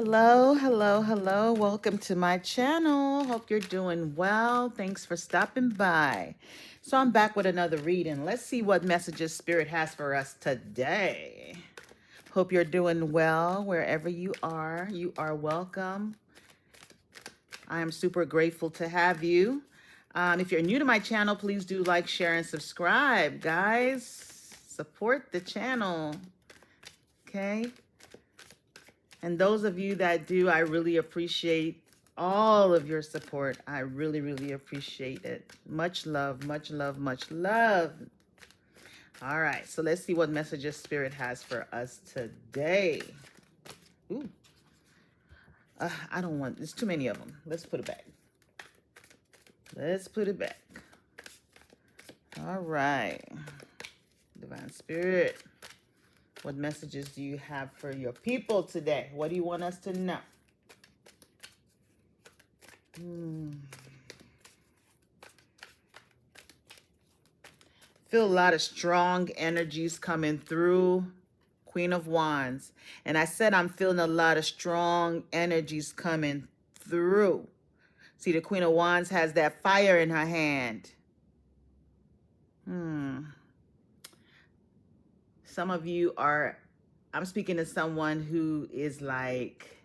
Hello, hello, hello. Welcome to my channel. Hope you're doing well. Thanks for stopping by. So I'm back with another reading. Let's see what messages Spirit has for us today. Hope you're doing well wherever you are. You are welcome. I am super grateful to have you. If you're new to my channel, please do like, share, and subscribe, guys. Support the channel, okay? And those of you that do, I really appreciate all of your support. I really, really appreciate it. Much love, much love, much love. All right, so let's see what messages Spirit has for us today. Ooh, I don't want, there's too many of them. Let's put it back. Let's put it back. All right. Divine Spirit, what messages do you have for your people today? What do you want us to know? Feel a lot of strong energies coming through. Queen of Wands. And I said I'm feeling a lot of strong energies coming through. See, the Queen of Wands has that fire in her hand. Some of you are, I'm speaking to someone who is like,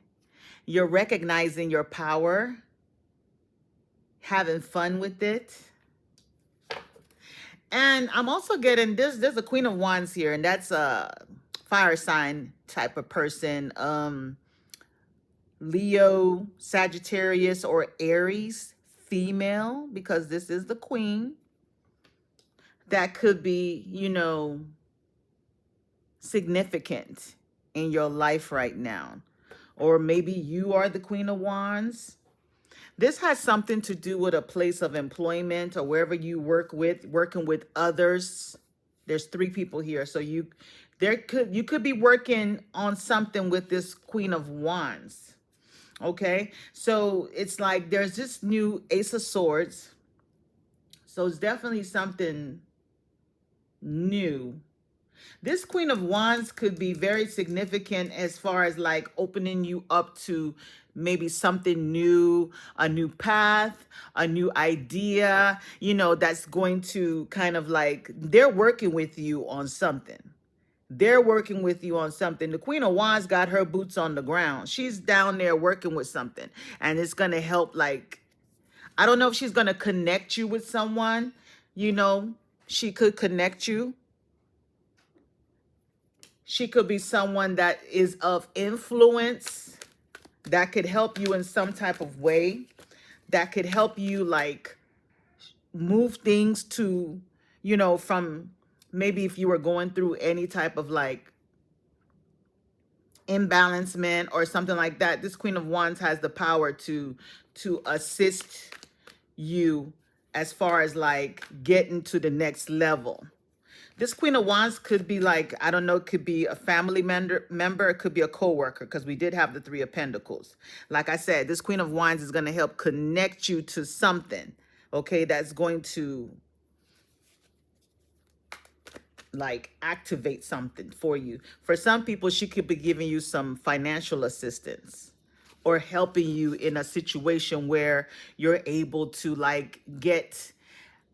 you're recognizing your power, having fun with it. And I'm also getting this, there's a Queen of Wands here, and that's a fire sign type of person. Leo, Sagittarius, or Aries, female, because this is the queen. That could be, you know, significant in your life right now. Or maybe you are the Queen of Wands. This has something to do with a place of employment or wherever you working with others. There's 3 people here. So you could be working on something with this Queen of Wands. Okay, so it's like there's this new Ace of Swords. So it's definitely something new. This Queen of Wands could be very significant as far as like opening you up to maybe something new, a new path, a new idea, you know, that's going to kind of like, they're working with you on something. They're working with you on something. The Queen of Wands got her boots on the ground. She's down there working with something. And it's going to help, like, I don't know if she's going to connect you with someone. You know, she could connect you. She could be someone that is of influence, that could help you in some type of way, that could help you, like, move things to, you know, from maybe if you were going through any type of, like, imbalancement or something like that. This Queen of Wands has the power to assist you as far as like getting to the next level. This Queen of Wands could be like, I don't know, it could be a family member, it could be a co-worker, because we did have the 3 of Pentacles. Like I said, this Queen of Wands is going to help connect you to something, okay, that's going to like activate something for you. For some people, she could be giving you some financial assistance or helping you in a situation where you're able to like get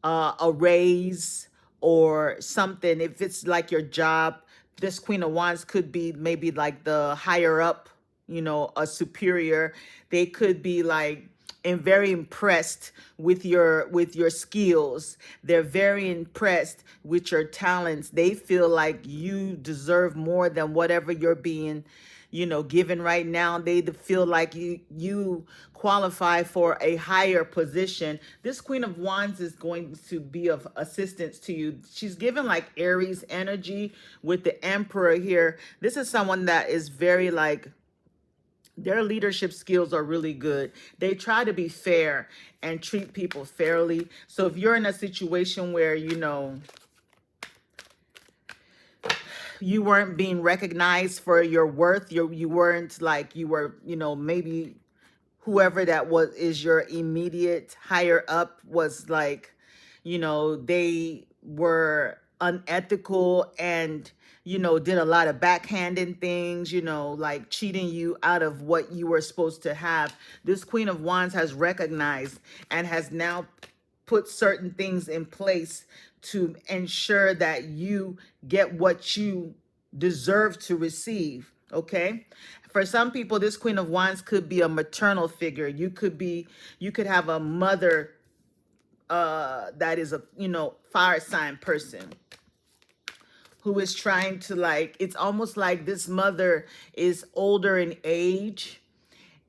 a raise or something. If it's like your job, this Queen of Wands could be maybe like the higher up, you know, a superior. They could be like and very impressed with your skills. They're very impressed with your talents. They feel like you deserve more than whatever you're being, you know, given right now. They feel like you qualify for a higher position. This Queen of Wands is going to be of assistance to you. She's given like Aries energy with the Emperor here. This is someone that is very like, their leadership skills are really good. They try to be fair and treat people fairly. So if you're in a situation where, you know, you weren't being recognized for your worth, you weren't like, you were, you know, maybe whoever that was is your immediate higher up was like, you know, they were unethical and did a lot of backhanding things, like cheating you out of what you were supposed to have. This Queen of Wands has recognized and has now put certain things in place to ensure that you get what you deserve to receive. Okay. For some people, this Queen of Wands could be a maternal figure. You could have a mother that is a, fire sign person who is trying to, like, it's almost like this mother is older in age,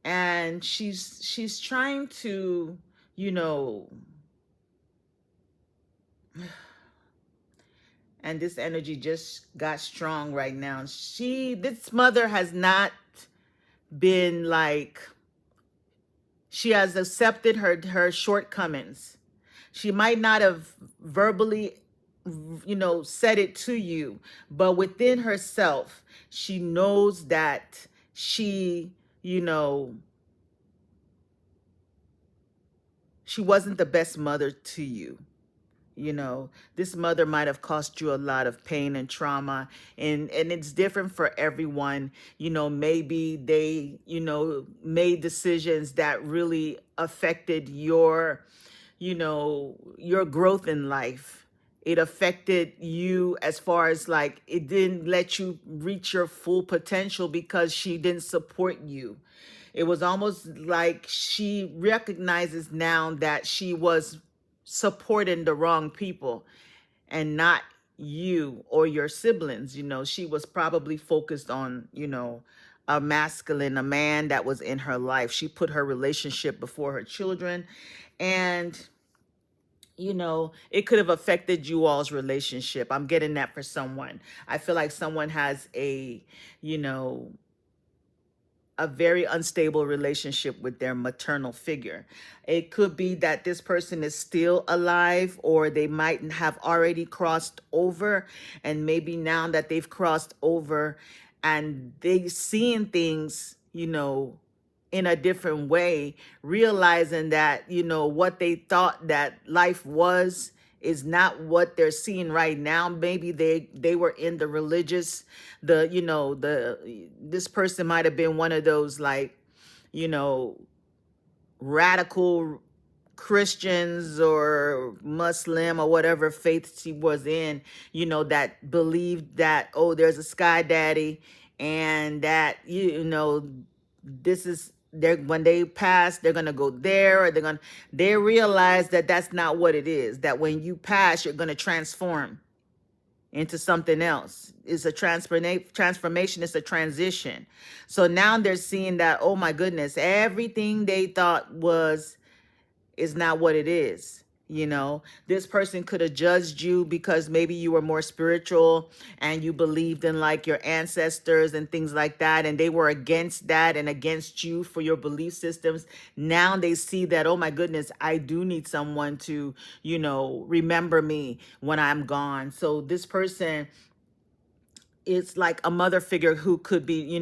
and she's trying to, you know, and this energy just got strong right now. This mother has not been like, she has accepted her shortcomings. She might not have verbally, said it to you, but within herself, she knows that you know, she wasn't the best mother to you. This mother might have cost you a lot of pain and trauma, and it's different for everyone. Maybe they, made decisions that really affected your growth in life. It affected you as far as, like, it didn't let you reach your full potential because she didn't support you. It was almost like she recognizes now that she was supporting the wrong people and not you or your siblings. She was probably focused on, a man that was in her life. She put her relationship before her children, and it could have affected you all's relationship. I'm getting that for someone. I feel like someone has you know, a very unstable relationship with their maternal figure. It could be that this person is still alive, or they might have already crossed over. And maybe now that they've crossed over and they seeing things, in a different way, realizing that, what they thought that life was is not what they're seeing right now. Maybe they were in the religious, this person might have been one of those, like, you know radical Christians or Muslim or whatever faith she was in, that believed that, oh, there's a sky daddy, and that, this is, they're, when they pass, they're gonna go there, or they realize that that's not what it is. That when you pass, you're gonna transform into something else. It's a transformation. It's a transition. So now they're seeing that, oh my goodness, everything they thought is not what it is. This person could have judged you because maybe you were more spiritual and you believed in, like, your ancestors and things like that, and they were against that and against you for your belief systems. Now they see that, oh my goodness, I do need someone to, remember me when I'm gone. So this person, it's like a mother figure who could be,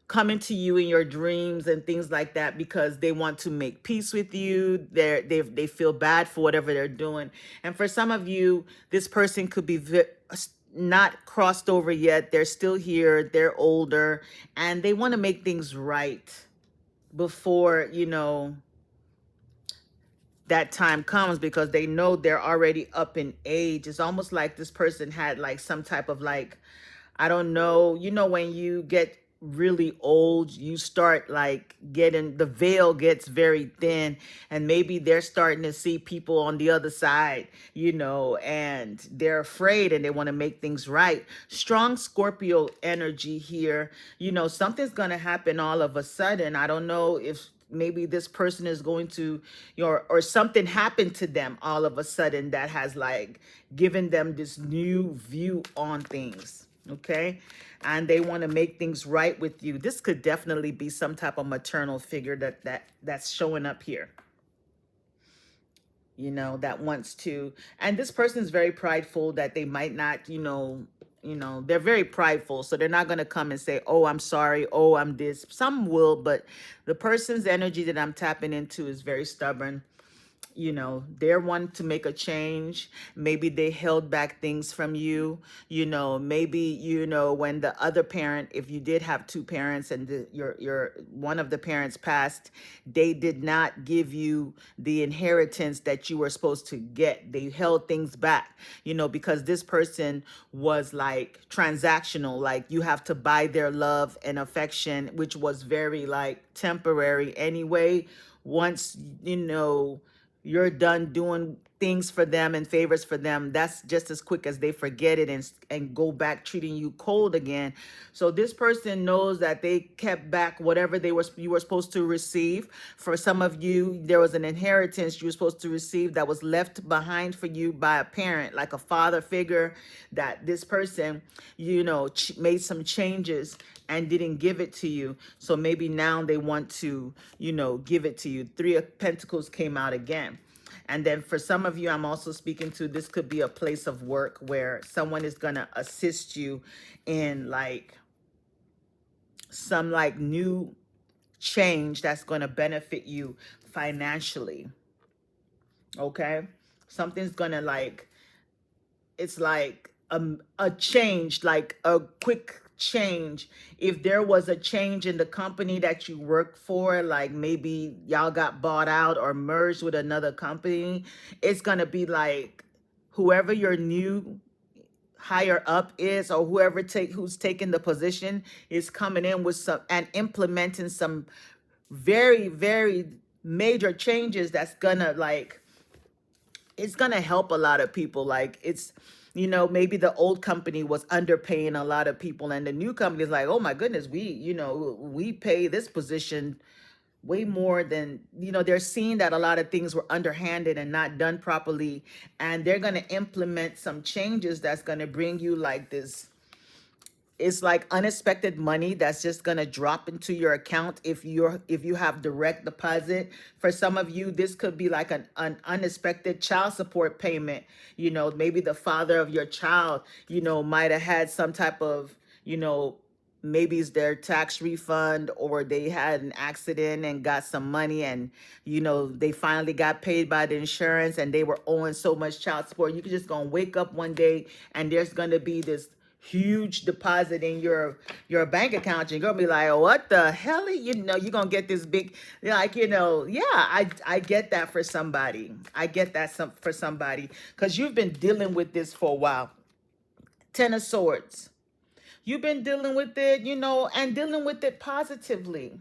coming to you in your dreams and things like that, because they want to make peace with you. They feel bad for whatever they're doing. And for some of you, this person could be not crossed over yet. They're still here. They're older, and they want to make things right before, that time comes, because they know they're already up in age. It's almost like this person had, like, some type of, like, I don't know, when you get really old, you start, like, getting, the veil gets very thin, and maybe they're starting to see people on the other side, and they're afraid and they want to make things right. Strong Scorpio energy here. Something's going to happen all of a sudden. I don't know if maybe this person is going to, or something happened to them all of a sudden that has, like, given them this new view on things. Okay. And they want to make things right with you. This could definitely be some type of maternal figure that's showing up here, that wants to, and this person is very prideful, that they might not, they're very prideful. So they're not going to come and say, oh, I'm sorry. Oh, I'm this. Some will, but the person's energy that I'm tapping into is very stubborn. You know, they're wanting to make a change. Maybe they held back things from you. You know, maybe, you know, when the other parent, if you did have two parents and your one of the parents passed, they did not give you the inheritance that you were supposed to get. They held things back, you know, because this person was like transactional, like you have to buy their love and affection, which was very like temporary anyway. Once, you know, you're done doing things for them and favors for them, that's just as quick as they forget it and go back treating you cold again. So this person knows that they kept back whatever you were supposed to receive. For some of you, there was an inheritance you were supposed to receive that was left behind for you by a parent, like a father figure, that this person, you know, made some changes and didn't give it to you. So maybe now they want to, you know, give it to you. Three of Pentacles came out again. And then for some of you, I'm also speaking to, this could be a place of work where someone is going to assist you in like some like new change that's going to benefit you financially. Okay? Something's going to like, it's like a change, like a quick change. If there was a change in the company that you work for, like maybe y'all got bought out or merged with another company, it's gonna be like whoever your new higher up is, or whoever who's taking the position is coming in with some and implementing some very, very major changes that's gonna like, it's going to help a lot of people. Like it's, you know, maybe the old company was underpaying a lot of people and the new company is like, oh my goodness, we, you know, we pay this position way more than, you know, they're seeing that a lot of things were underhanded and not done properly. And they're going to implement some changes that's going to bring you like this, it's like unexpected money that's just going to drop into your account if you have direct deposit. For some of you, this could be like an unexpected child support payment. You know, maybe the father of your child, you know, might have had some type of, you know, maybe it's their tax refund, or they had an accident and got some money, and you know they finally got paid by the insurance and they were owing so much child support. You could just gonna wake up one day and there's gonna be this huge deposit in your bank account. You're gonna be like, what the hell? You know, you're gonna get this big, like, you know, yeah, I get that for somebody. I get that for somebody, because you've been dealing with this for a while. Ten of Swords. You've been dealing with it, you know, and dealing with it positively.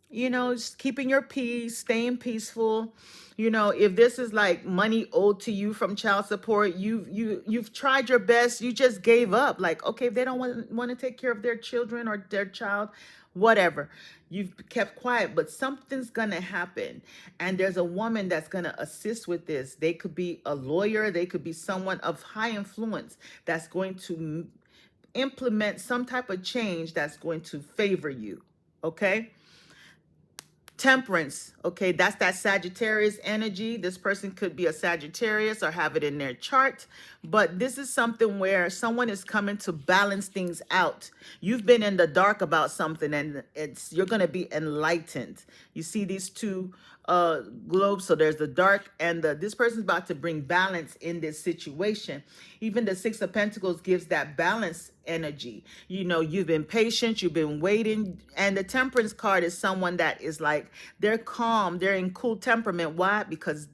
You know, just keeping your peace, staying peaceful. You know, if this is like money owed to you from child support, you've tried your best, you just gave up. Like, okay, if they don't want to take care of their children or their child, whatever. You've kept quiet, but something's gonna happen. And there's a woman that's gonna assist with this. They could be a lawyer, they could be someone of high influence that's going to implement some type of change that's going to favor you. Okay? Temperance, okay, that's that Sagittarius energy. This person could be a Sagittarius or have it in their chart, but this is something where someone is coming to balance things out. You've been in the dark about something and you're going to be enlightened. You see these two globes, so there's the dark and this person's about to bring balance in this situation. Even the Six of Pentacles gives that balance energy. You know, you've been patient, you've been waiting, and the Temperance card is someone that is like, they're calm, they're in cool temperament. Why? Because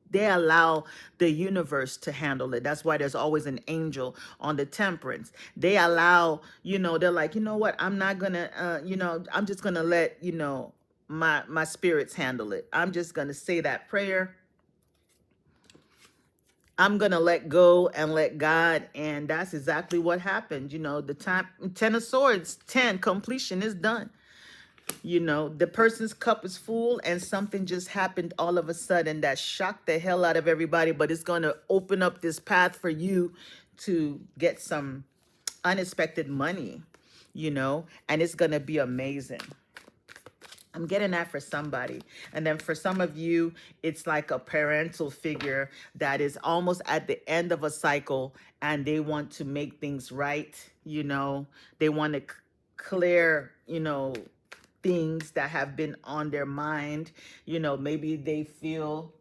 they allow the universe to handle it. That's why there's always an angel on the Temperance. They allow, you know, they're like, you know what, I'm not gonna you know, I'm just gonna let, you know, my spirits handle it. I'm just gonna say that prayer. I'm going to let go and let God. And that's exactly what happened. You know, the time, 10 of Swords, 10, completion is done. You know, the person's cup is full and something just happened all of a sudden that shocked the hell out of everybody. But it's going to open up this path for you to get some unexpected money, you know, and it's going to be amazing. I'm getting that for somebody. And then for some of you, it's like a parental figure that is almost at the end of a cycle and they want to make things right. You know, they want to clear, you know, things that have been on their mind. Maybe they feel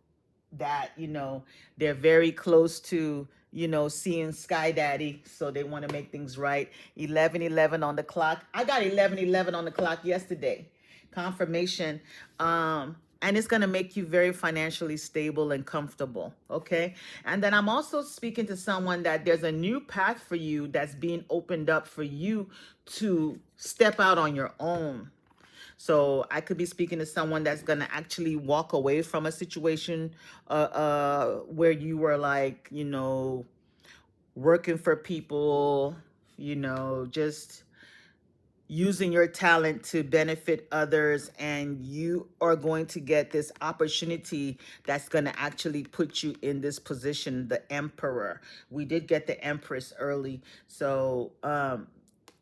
that they're very close to seeing Sky Daddy, so they want to make things right. 11:11 on the clock. I got 11:11 on the clock yesterday. Confirmation. And it's going to make you very financially stable and comfortable. Okay. And then I'm also speaking to someone that there's a new path for you that's being opened up for you to step out on your own. So I could be speaking to someone that's going to actually walk away from a situation where you were like, working for people, just using your talent to benefit others, and you are going to get this opportunity that's going to actually put you in this position, the emperor. We did get the empress early. So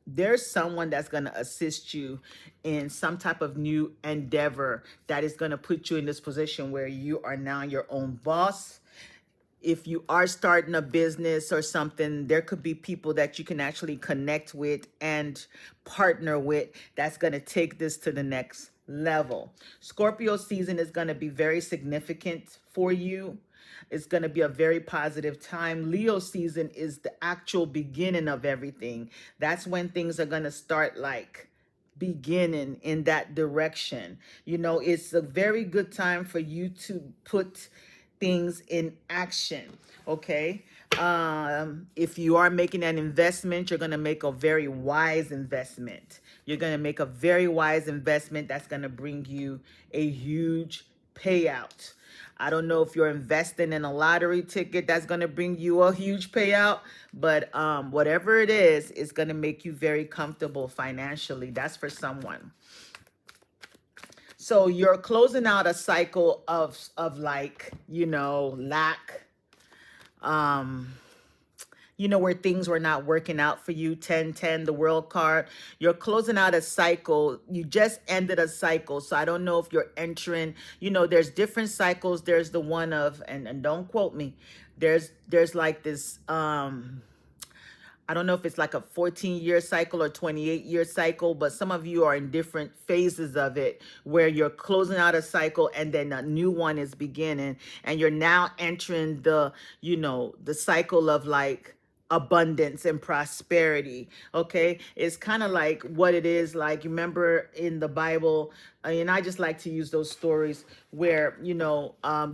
there's someone that's going to assist you in some type of new endeavor that is going to put you in this position where you are now your own boss. If you are starting a business or something, there could be people that you can actually connect with and partner with that's going to take this to the next level. Scorpio season is going to be very significant for you. It's going to be a very positive time. Leo season is the actual beginning of everything. That's when things are going to start like beginning in that direction. It's a very good time for you to put things in action. Okay. If you are making an investment, you're going to make a very wise investment. You're going to make a very wise investment that's going to bring you a huge payout. I don't know if you're investing in a lottery ticket that's going to bring you a huge payout, but whatever it is, it's going to make you very comfortable financially. That's for someone. So you're closing out a cycle of like, lack, where things were not working out for you. 1010, the world card. You're closing out a cycle. You just ended a cycle. So I don't know if you're entering, there's different cycles. There's the one of, and don't quote me, there's like this, I don't know if it's like a 14-year cycle or 28-year cycle, but some of you are in different phases of it where you're closing out a cycle and then a new one is beginning, and you're now entering the, the cycle of like abundance and prosperity. Okay. It's kind of like what it is like, you remember in the Bible, and I just like to use those stories where,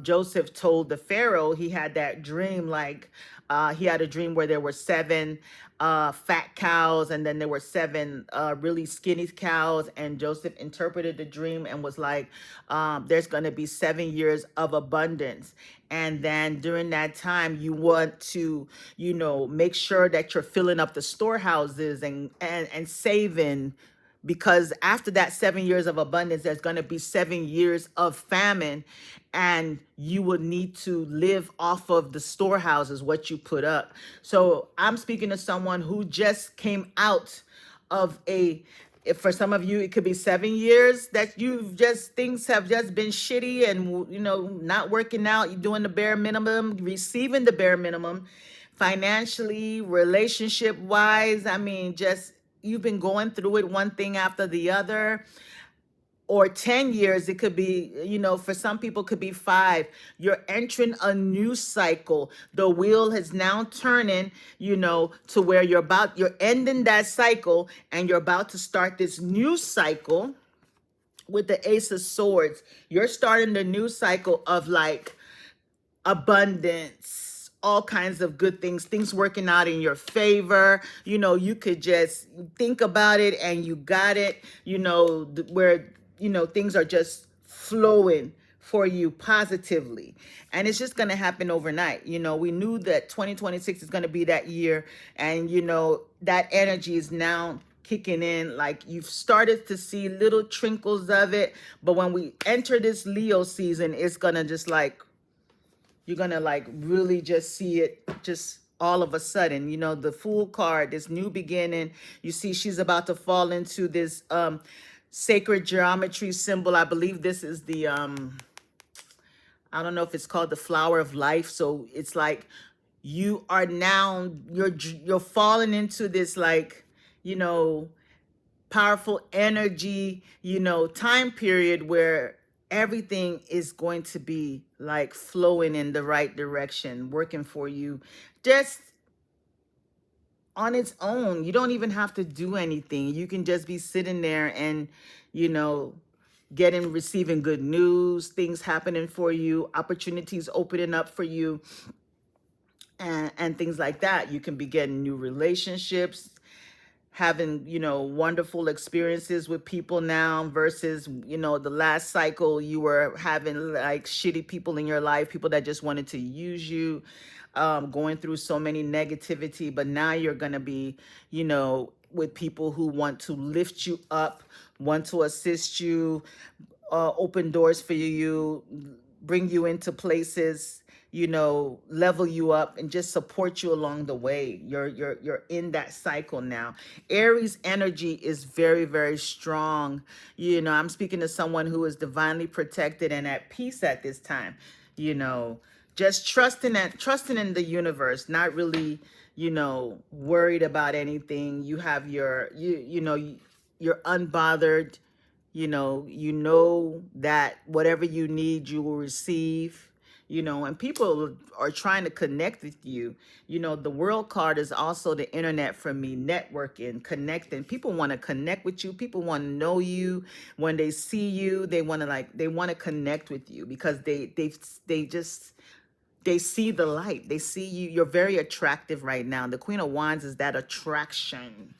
Joseph told the Pharaoh, he had that dream, like, he had a dream where there were 7 fat cows, and then there were 7 really skinny cows, and Joseph interpreted the dream and was like, there's going to be 7 years of abundance. And then during that time, you want to, make sure that you're filling up the storehouses and saving, because after that 7 years of abundance, there's going to be 7 years of famine, and you will need to live off of the storehouses, what you put up. So I'm speaking to someone who just came out of if for some of you, it could be 7 years that things have just been shitty and, not working out. You're doing the bare minimum, receiving the bare minimum, financially, relationship wise. I mean, just, you've been going through it, one thing after the other. Or 10 years, it could be, for some people, could be 5. You're entering a new cycle. The wheel is now turning, to where you're ending that cycle and you're about to start this new cycle with the Ace of Swords. You're starting the new cycle of like abundance, all kinds of good things working out in your favor. You could just think about it and you got it, where, things are just flowing for you positively. And it's just going to happen overnight. We knew that 2026 is going to be that year. And, that energy is now kicking in. Like, you've started to see little trinkles of it. But when we enter this Leo season, it's going to just like, you're going to like really just see it just all of a sudden. The Fool card, this new beginning. You see she's about to fall into this sacred geometry symbol. I believe this is the I don't know if it's called the flower of life. So it's like you are now, you're falling into this like, powerful energy, time period where everything is going to be like flowing in the right direction, working for you just on its own. You don't even have to do anything. You can just be sitting there and, you know, receiving good news, things happening for you, opportunities opening up for you, and things like that. You can be getting new relationships, having, wonderful experiences with people now versus, the last cycle you were having like shitty people in your life, people that just wanted to use you, going through so many negativity. But now you're going to be, with people who want to lift you up, want to assist you, open doors for you, bring you into places, level you up and just support you along the way. You're in that cycle now. Aries energy is very, very strong. I'm speaking to someone who is divinely protected and at peace at this time. Just trusting in the universe, not really, worried about anything. You have you're unbothered. That whatever you need, you will receive, and people are trying to connect with you. The world card is also the internet for me, networking, connecting. People want to connect with you. People want to know you. When they see you, they want to connect with you because they see the light. They see you. You're very attractive right now. The Queen of Wands is that attraction.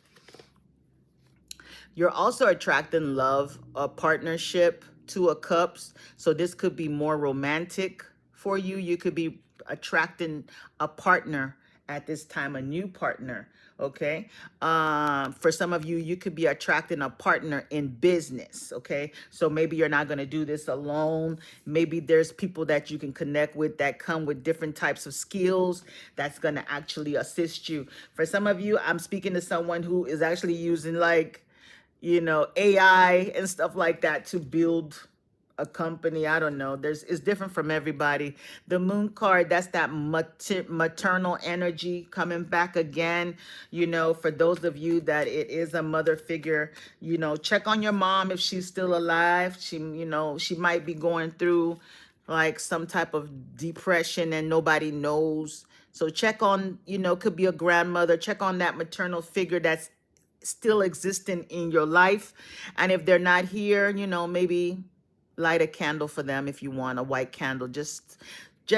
You're also attracting love, a partnership, Two of Cups. So this could be more romantic for you. You could be attracting a partner at this time, a new partner. Okay. For some of you, you could be attracting a partner in business. Okay. So maybe you're not going to do this alone. Maybe there's people that you can connect with that come with different types of skills that's going to actually assist you. For some of you, I'm speaking to someone who is actually using like, AI and stuff like that to build a company. I don't know. It's different from everybody. The moon card, that's that maternal energy coming back again. For those of you that it is a mother figure, check on your mom if she's still alive. She might be going through like some type of depression and nobody knows. So check on, could be a grandmother. Check on that maternal figure that's still existing in your life. And if they're not here, maybe light a candle for them if you want, a white candle, just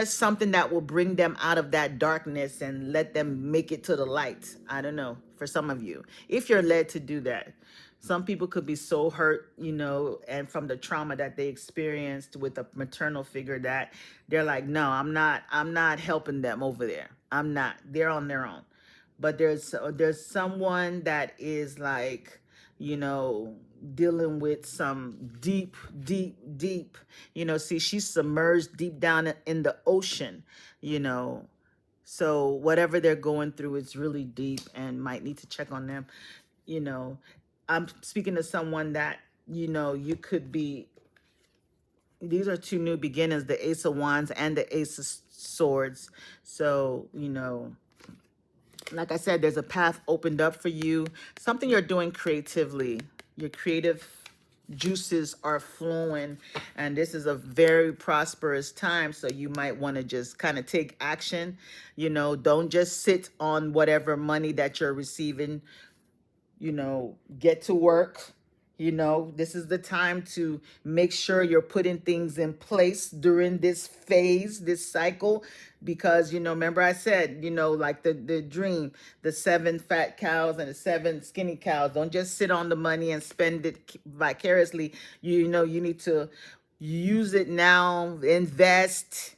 something that will bring them out of that darkness and let them make it to the light. I don't know, for some of you, if you're led to do that. Some people could be so hurt, and from the trauma that they experienced with a maternal figure that they're like, no, I'm not helping them over there. I'm not. They're on their own. But there's someone that is like, dealing with some deep, see, she's submerged deep down in the ocean, so whatever they're going through is really deep and might need to check on them. I'm speaking to someone that, you could be, these are two new beginnings, the Ace of Wands and the Ace of Swords. So, like I said, there's a path opened up for you. Something you're doing creatively. Your creative juices are flowing. And this is a very prosperous time. So you might want to just kind of take action. Don't just sit on whatever money that you're receiving. Get to work. This is the time to make sure you're putting things in place during this phase, this cycle, because, remember I said, like the dream, the 7 fat cows and the 7 skinny cows. Don't just sit on the money and spend it vicariously. You need to use it now, invest,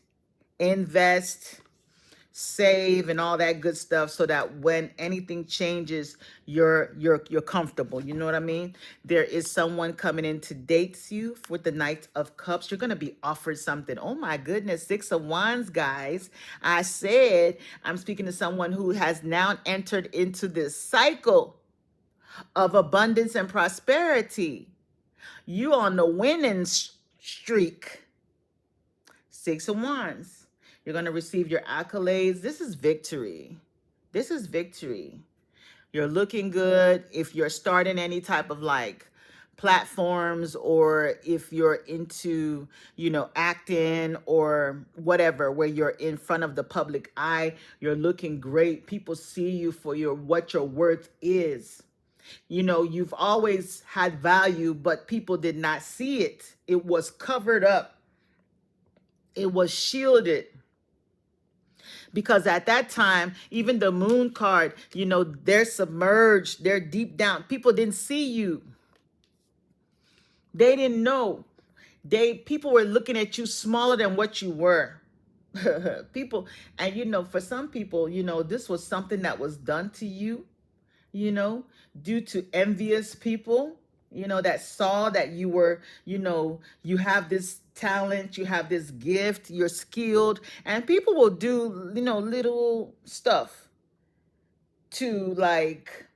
save and all that good stuff, so that when anything changes, you're comfortable. You know what I mean? There is someone coming in to date you with the Knight of Cups. You're going to be offered something. Oh my goodness, 6 of Wands, guys. I said I'm speaking to someone who has now entered into this cycle of abundance and prosperity. You on the winning streak. 6 of Wands. You're going to receive your accolades. This is victory. This is victory. You're looking good. If you're starting any type of like platforms, or if you're into, acting or whatever, where you're in front of the public eye, you're looking great. People see you for what your worth is. You've always had value, but people did not see it. It was covered up. It was shielded, because at that time, even the moon card, they're submerged, they're deep down. People didn't see you. They didn't know. People were looking at you smaller than what you were. People, and for some people, this was something that was done to you, due to envious people, that saw that you were, you have this talent, you have this gift, you're skilled, and people will do, little stuff to like,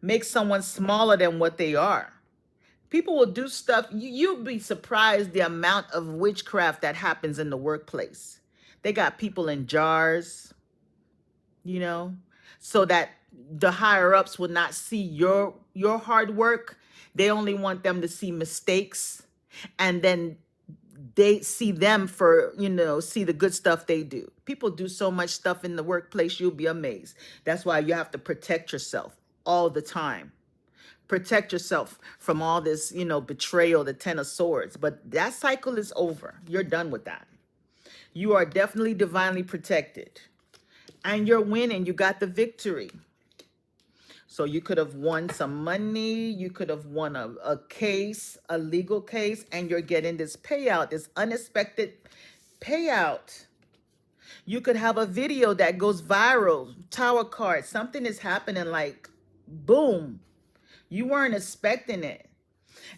make someone smaller than what they are. People will do stuff. You'll be surprised the amount of witchcraft that happens in the workplace. They got people in jars, so that the higher ups will not see your hard work. They only want them to see mistakes, and then they see them for, see the good stuff they do. People do so much stuff in the workplace, you'll be amazed. That's why you have to protect yourself all the time. Protect yourself from all this, betrayal, the 10 of swords. But that cycle is over. You're done with that. You are definitely divinely protected. And you're winning. You got the victory. So you could have won some money. You could have won a case, a legal case, and you're getting this payout, this unexpected payout. You could have a video that goes viral, Tower card. Something is happening, like, boom. You weren't expecting it.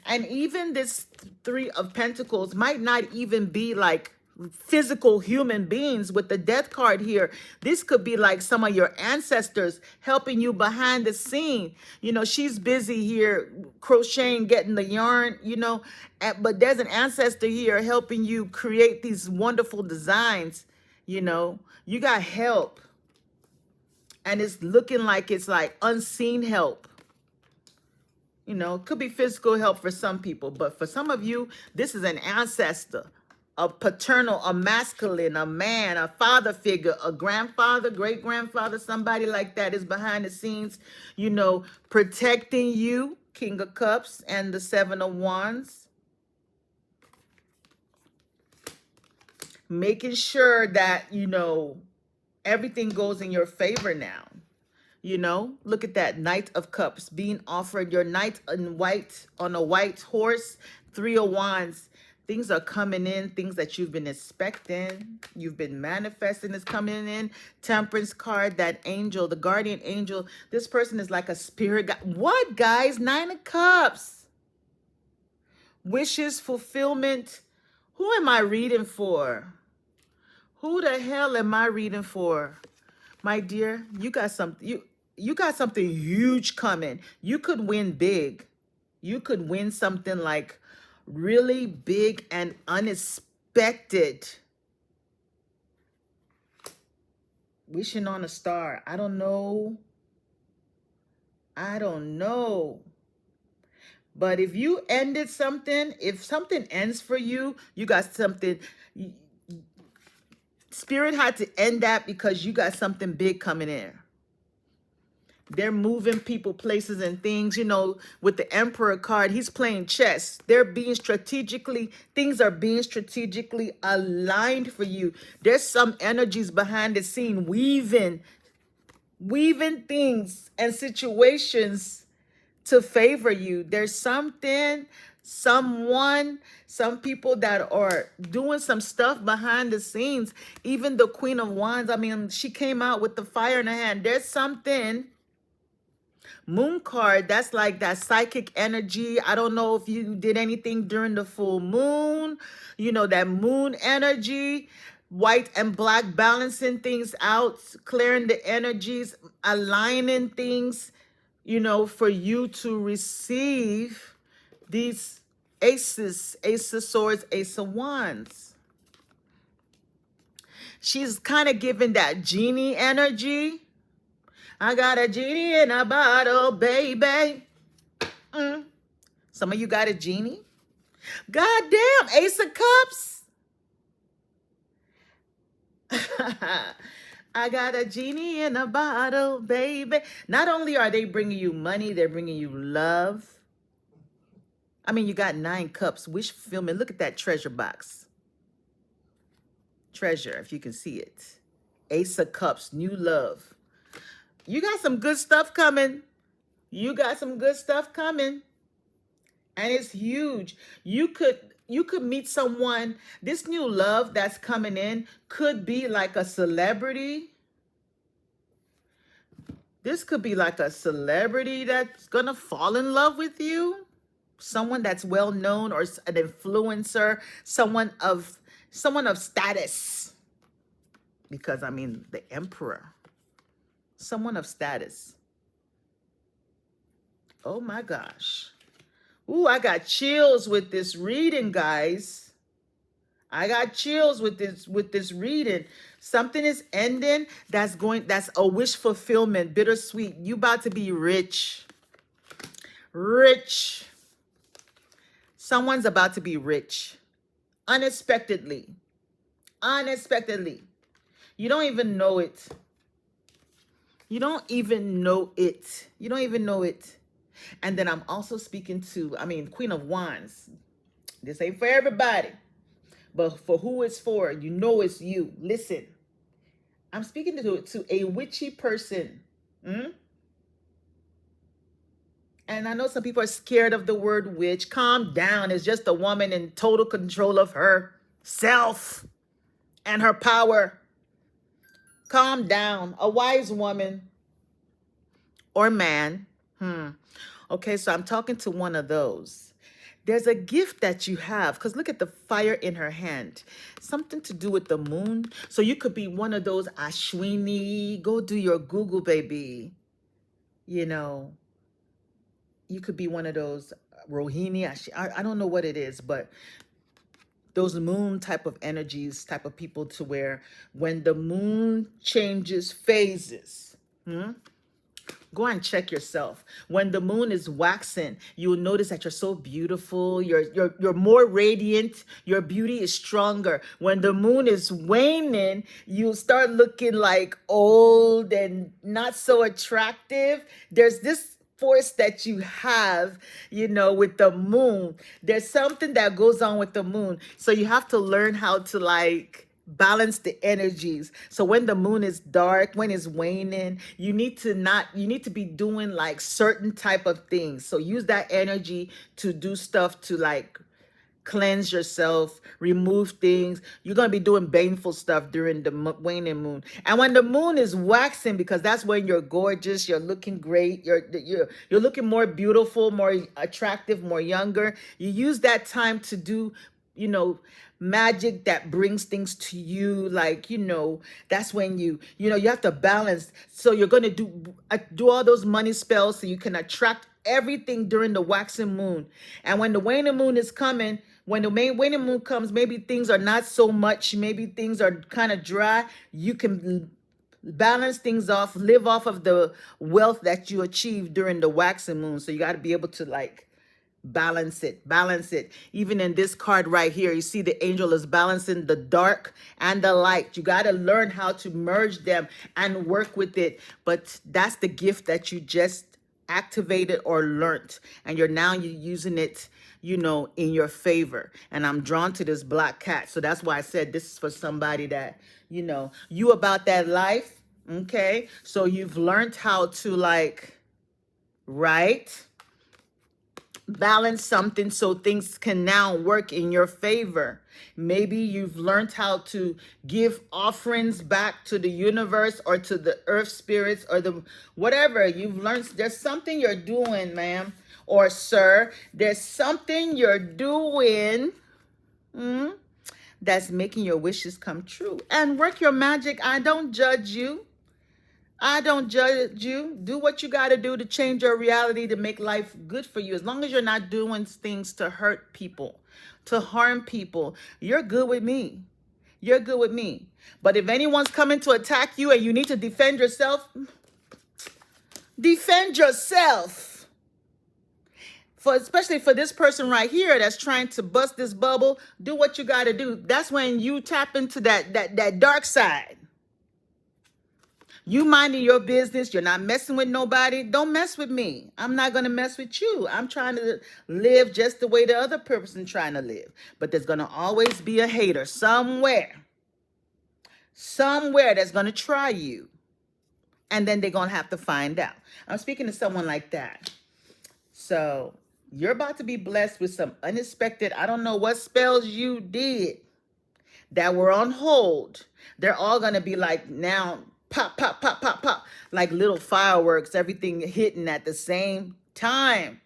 And even this Three of Pentacles might not even be like physical human beings with the Death card here. This could be like some of your ancestors helping you behind the scene. She's busy here crocheting, getting the yarn, but there's an ancestor here helping you create these wonderful designs. You got help. And it's looking like it's like unseen help. It could be physical help for some people, but for some of you, this is an ancestor, a paternal, a masculine, a man, a father figure, a grandfather, great-grandfather, somebody like that is behind the scenes, protecting you, King of Cups and the Seven of Wands. Making sure that, everything goes in your favor now. Look at that Knight of Cups being offered. Your knight in white on a white horse, Three of Wands. Things are coming in, things that you've been expecting, you've been manifesting is coming in. Temperance card, that angel, the guardian angel. This person is like a spirit guide. What, guys? Nine of Cups. Wishes, fulfillment. Who am I reading for? Who the hell am I reading for? My dear, you got something. You got something huge coming. You could win big. You could win something like really big and unexpected. Wishing on a star. I don't know. But if you ended something, if something ends for you, you got something. Spirit had to end that because you got something big coming in. They're moving people, places, and things. With the Emperor card, he's playing chess. Things are being strategically aligned for you. There's some energies behind the scene weaving things and situations to favor you. There's something, someone, some people that are doing some stuff behind the scenes. Even the Queen of Wands, she came out with the fire in her hand. There's something. Moon card, that's like that psychic energy. I don't know if you did anything during the full moon, that moon energy, white and black, balancing things out, clearing the energies, aligning things, for you to receive these aces, Ace of Swords, Ace of Wands. She's kind of giving that genie energy. I got a genie in a bottle, baby. Mm. Some of you got a genie. God damn, Ace of Cups. I got a genie in a bottle, baby. Not only are they bringing you money, they're bringing you love. I mean, you got 9 cups. Wish fulfillment. Look at that treasure box. Treasure, if you can see it. Ace of Cups, new love. You got some good stuff coming. You got some good stuff coming. And it's huge. You could meet someone. This new love that's coming in could be like a celebrity. This could be like a celebrity that's gonna fall in love with you. Someone that's well known, or an influencer, someone of status. Because I mean, the emperor. Someone of status. Oh my gosh. Ooh, I got chills with this reading, guys. I got chills with this reading. Something is ending that's a wish fulfillment, bittersweet. You about to be rich. Rich. Someone's about to be rich. Unexpectedly. Unexpectedly. You don't even know it. You don't even know it. You don't even know it. And then I'm also speaking to, Queen of Wands. This ain't for everybody, but for who it's for, you know it's you. Listen, I'm speaking to a witchy person. And I know some people are scared of the word witch. Calm down. It's just a woman in total control of herself and her power. Calm down. A wise woman or man. Okay, so I'm talking to one of those. There's a gift that you have, because look at the fire in her hand. Something to do with the moon. So you could be one of those Ashwini. Go do your Google, baby. You know, you could be one of those Rohini. I don't know what it is, but those moon type of energies, type of people, to where when the moon changes phases, go and check yourself. When the moon is waxing, you will notice that you're so beautiful. You're more radiant. Your beauty is stronger. When the moon is waning, you start looking like old and not so attractive. There's this force that you have, with the moon. There's something that goes on with the moon. So you have to learn how to balance the energies. So when the moon is dark, when it's waning, you need to be doing certain type of things. So use that energy to do stuff to cleanse yourself, remove things. You're going to be doing baneful stuff during the waning moon. And when the moon is waxing, because that's when you're gorgeous, you're looking great, you're looking more beautiful, more attractive, more younger. You use that time to do, magic that brings things to you. That's when you have to balance. So you're going to do all those money spells so you can attract everything during the waxing moon. And when the waning moon is coming, when the waning moon comes, maybe things are not so much, maybe things are kind of dry. You can balance things off, live off of the wealth that you achieved during the waxing moon. So you got to be able to balance it. Even in this card right here, you see the angel is balancing the dark and the light. You got to learn how to merge them and work with it. But that's the gift that you just activated or learned, and you're using it in your favor. And I'm drawn to this black cat, so that's why I said this is for somebody that you about that life. Okay, so you've learned how to balance something so things can now work in your favor. Maybe you've learned how to give offerings back to the universe or to the earth spirits or the whatever you've learned. There's something you're doing, ma'am or sir. There's something you're doing that's making your wishes come true. And work your magic. I don't judge you. I don't judge you. Do what you got to do to change your reality, to make life good for you. As long as you're not doing things to hurt people, to harm people, you're good with me. You're good with me. But if anyone's coming to attack you and you need to defend yourself, Defend yourself. Especially for this person right here that's trying to bust this bubble, do what you got to do. That's when you tap into that dark side. You minding your business. You're not messing with nobody. Don't mess with me. I'm not going to mess with you. I'm trying to live just the way the other person trying to live. But there's going to always be a hater somewhere. Somewhere that's going to try you. And then they're going to have to find out. I'm speaking to someone like that. So you're about to be blessed with some unexpected, I don't know what spells you did that were on hold. They're all going to be like now pop, pop, pop, pop, pop, like little fireworks, everything hitting at the same time.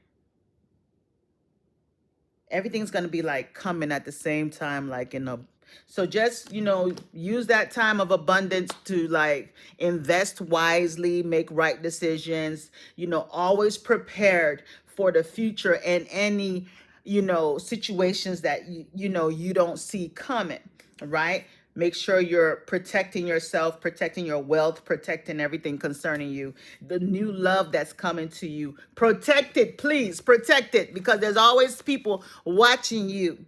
Everything's going to be like coming at the same time, like in a, so just, use that time of abundance to like invest wisely, make right decisions, always prepared for the future and any, situations that, you don't see coming, right? Make sure you're protecting yourself, protecting your wealth, protecting everything concerning you. The new love that's coming to you. Protect it, please. Protect it, because there's always people watching you.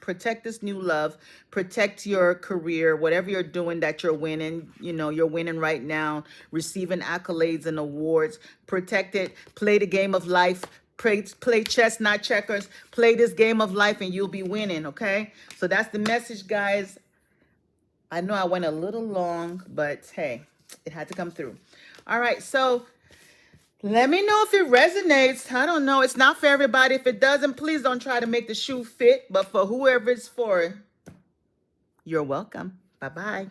Protect this new love. Protect your career, whatever you're doing that you're winning. You're winning right now, receiving accolades and awards. Protect it. Play the game of life. Play chess, not checkers. Play this game of life and you'll be winning, okay? So that's the message, guys. I know I went a little long, but hey, it had to come through. All right, so let me know if it resonates. I don't know. It's not for everybody. If it doesn't, please don't try to make the shoe fit. But for whoever it's for, you're welcome. Bye-bye.